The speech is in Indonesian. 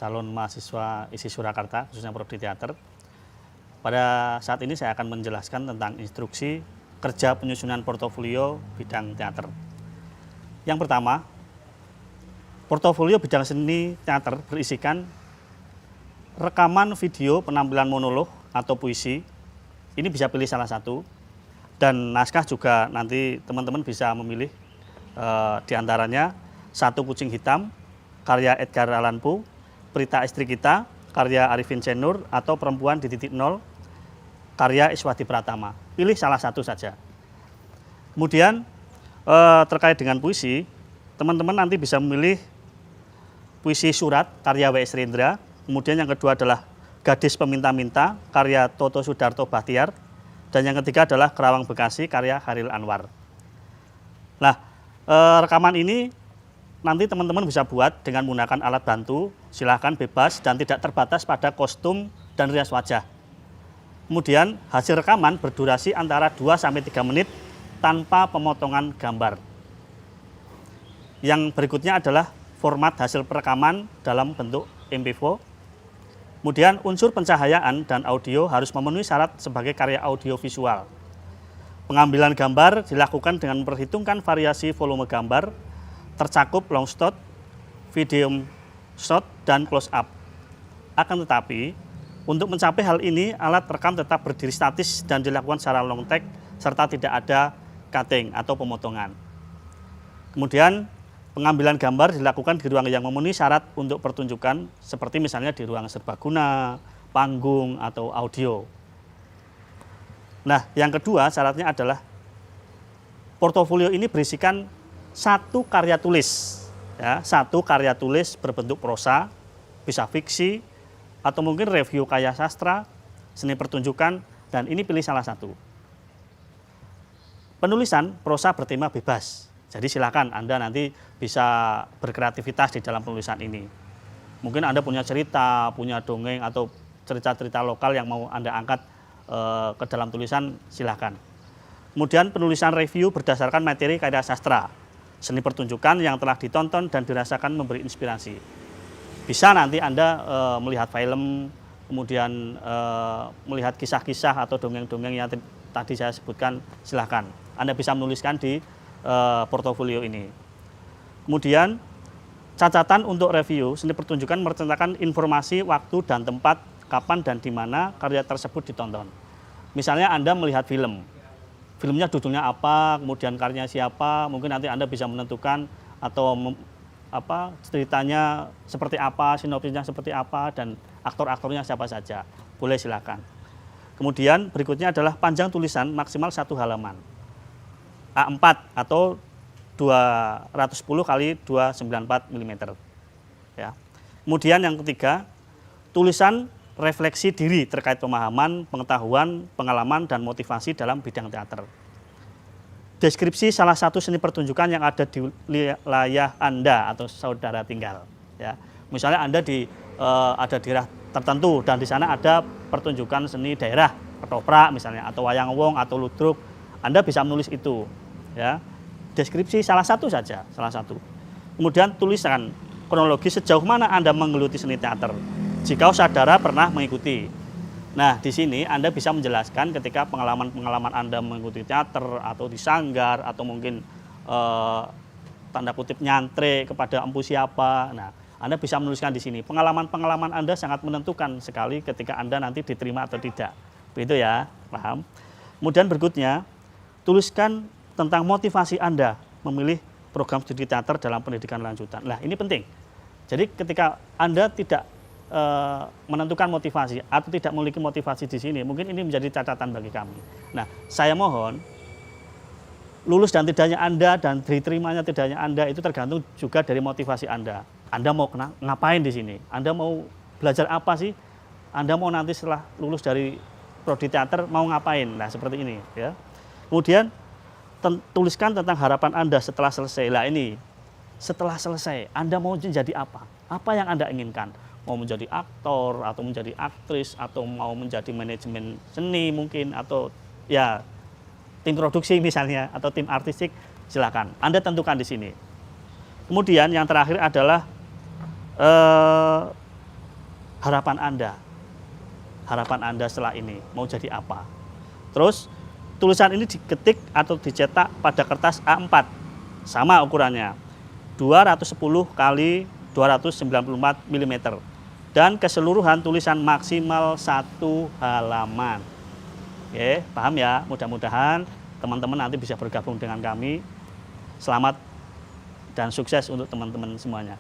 calon mahasiswa ISI Surakarta, khususnya Prodi Teater. Pada saat ini saya akan menjelaskan tentang instruksi kerja penyusunan portofolio bidang teater. Yang pertama, portofolio bidang seni teater berisikan rekaman video penampilan monolog atau puisi. Ini bisa pilih salah satu. Dan naskah juga nanti teman-teman bisa memilih diantaranya Satu Kucing Hitam, karya Edgar Allan Poe, Prita Istri Kita, karya Arifin C. Nur, atau Perempuan di Titik Nol, karya Iswadi Pratama. Pilih salah satu saja. Kemudian terkait dengan puisi, teman-teman nanti bisa memilih puisi Surat, karya W.S. Rendra. Kemudian yang kedua adalah Gadis Peminta-Minta, karya Toto Sudarto Bahtiar. Dan yang ketiga adalah Kerawang Bekasi, karya Khairil Anwar. Nah, rekaman ini nanti teman-teman bisa buat dengan menggunakan alat bantu, silahkan bebas dan tidak terbatas pada kostum dan rias wajah. Kemudian hasil rekaman berdurasi antara 2-3 menit tanpa pemotongan gambar. Yang berikutnya adalah format hasil perekaman dalam bentuk MP4. Kemudian unsur pencahayaan dan audio harus memenuhi syarat sebagai karya audiovisual. Pengambilan gambar dilakukan dengan memperhitungkan variasi volume gambar, tercakup long shot, video shot, dan close up. Akan tetapi, untuk mencapai hal ini, alat rekam tetap berdiri statis dan dilakukan secara long take, serta tidak ada cutting atau pemotongan. Kemudian, pengambilan gambar dilakukan di ruang yang memenuhi syarat untuk pertunjukan, seperti misalnya di ruang serbaguna, panggung, atau audio. Nah, yang kedua syaratnya adalah portofolio ini berisikan satu karya tulis, ya, satu karya tulis berbentuk prosa, bisa fiksi, atau mungkin review karya sastra, seni pertunjukan, dan ini pilih salah satu. Penulisan prosa bertema bebas. Jadi silakan Anda nanti bisa berkreativitas di dalam penulisan ini. Mungkin Anda punya cerita, punya dongeng, atau cerita-cerita lokal yang mau Anda angkat ke dalam tulisan, silakan. Kemudian penulisan review berdasarkan materi karya sastra, seni pertunjukan yang telah ditonton dan dirasakan memberi inspirasi. Bisa nanti Anda melihat film, kemudian melihat kisah-kisah atau dongeng-dongeng yang tadi saya sebutkan, silakan. Anda bisa menuliskan di portofolio ini. Kemudian catatan untuk review seni pertunjukan menceritakan informasi, waktu, dan tempat, kapan dan di mana karya tersebut ditonton. Misalnya Anda melihat film, filmnya judulnya apa, kemudian karyanya siapa, mungkin nanti Anda bisa menentukan atau ceritanya seperti apa, sinopsisnya seperti apa, dan aktor-aktornya siapa saja. Boleh silakan. Kemudian berikutnya adalah panjang tulisan maksimal 1 halaman. A4 atau 210 kali 294 mm. Ya. Kemudian yang ketiga, tulisan refleksi diri terkait pemahaman, pengetahuan, pengalaman, dan motivasi dalam bidang teater. Deskripsi salah satu seni pertunjukan yang ada di wilayah Anda atau saudara tinggal. Ya. Misalnya Anda ada di daerah tertentu dan di sana ada pertunjukan seni daerah, ketoprak misalnya, atau wayang wong atau ludruk. Anda bisa menulis itu, ya. Deskripsi salah satu saja, salah satu. Kemudian tulisan kronologi sejauh mana Anda menggeluti seni teater. Jika saudara pernah mengikuti. Nah, di sini Anda bisa menjelaskan ketika pengalaman-pengalaman Anda mengikuti teater atau di sanggar atau mungkin tanda kutip nyantre kepada empu siapa. Nah, Anda bisa menuliskan di sini. Pengalaman-pengalaman Anda sangat menentukan sekali ketika Anda nanti diterima atau tidak. Begitu ya, paham? Kemudian berikutnya, tuliskan tentang motivasi Anda memilih program studi teater dalam pendidikan lanjutan. Nah, ini penting. Jadi ketika Anda tidak menentukan motivasi atau tidak memiliki motivasi di sini, mungkin ini menjadi catatan bagi kami. Nah, saya mohon lulus dan tidaknya Anda dan diterimanya tidaknya Anda itu tergantung juga dari motivasi Anda. Anda mau ngapain di sini? Anda mau belajar apa sih? Anda mau nanti setelah lulus dari prodi teater mau ngapain? Nah, seperti ini ya. Kemudian tuliskan tentang harapan Anda setelah selesai. Lah ini, setelah selesai Anda mau menjadi apa? Apa yang Anda inginkan? Mau menjadi aktor atau menjadi aktris atau mau menjadi manajemen seni mungkin atau ya tim produksi misalnya atau tim artistik, silakan Anda tentukan di sini. Kemudian yang terakhir adalah harapan Anda setelah ini mau jadi apa. Terus tulisan ini diketik atau dicetak pada kertas A4, sama ukurannya 210 kali 294 mm, dan keseluruhan tulisan maksimal 1 halaman. Oke, paham ya? Mudah-mudahan teman-teman nanti bisa bergabung dengan kami. Selamat dan sukses untuk teman-teman semuanya.